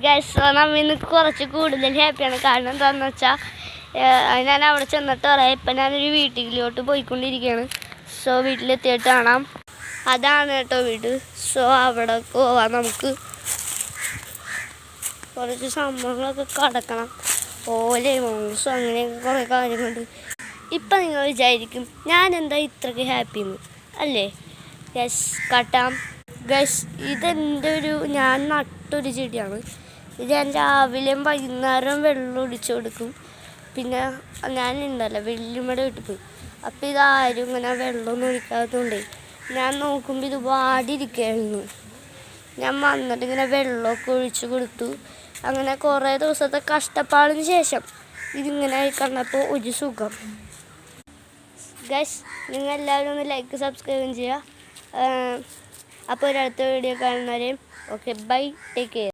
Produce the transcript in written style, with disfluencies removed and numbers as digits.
Guys നമ്മ ഇന്ന് കുറച്ച് കൂടുതൽ ഹാപ്പിയാണ്. കാരണം എന്താണെന്ന് വെച്ചാൽ ഞാൻ അവിടെ ചെന്നിട്ട് പറയാം. ഇപ്പം ഞാനൊരു വീട്ടിലോട്ട് പോയിക്കൊണ്ടിരിക്കുകയാണ്. സോ വീട്ടിലെത്തിയിട്ട് കാണാം. അതാണ് കേട്ടോ വീട്. സോ അവിടെ പോവാം. നമുക്ക് കുറച്ച് സംഭവങ്ങളൊക്കെ കടക്കണം. ഓലെ മോങ്സും അങ്ങനെയൊക്കെ കുറേ കാര്യങ്ങളുണ്ട്. ഇപ്പം നിങ്ങൾ വിചാരിക്കും ഞാൻ എന്താ ഇത്രയ്ക്ക് ഹാപ്പിന്ന് അല്ലേ? ഗൈസ് കട്ടാം. ഗൈസ് ഇതെൻ്റെ ഞാൻ നട്ടൊരു ചെടിയാണ്. ഇത് ഞാൻ രാവിലെയും വൈകുന്നേരം വെള്ളം ഒഴിച്ചു കൊടുക്കും. പിന്നെ ഞാനുണ്ടല്ലോ വെല്ലുമ്മയുടെ വീട്ടിൽ പോയി. അപ്പോൾ ഇതാരും ഇങ്ങനെ വെള്ളമൊന്നും ഒഴിക്കാത്തതുകൊണ്ടേ ഞാൻ നോക്കുമ്പോൾ ഇത് വാടിയിരിക്കുകയായിരുന്നു. ഞാൻ വന്നിട്ട് ഇങ്ങനെ വെള്ളമൊക്കെ ഒഴിച്ചു കൊടുത്തു. അങ്ങനെ കുറേ ദിവസത്തെ കഷ്ടപ്പാടിന് ശേഷം ഇതിങ്ങനെ ആയി കണ്ടപ്പോൾ ഒരു സുഖം. ഗൈസ് നിങ്ങൾ എല്ലാവരും ഒന്ന് ലൈക്ക് സബ്സ്ക്രൈബും ചെയ്യുക. അപ്പോൾ ഒരടുത്ത വീഡിയോ കാണുന്നവരെയും ഓക്കെ ബൈ, ടേക്ക് കെയർ.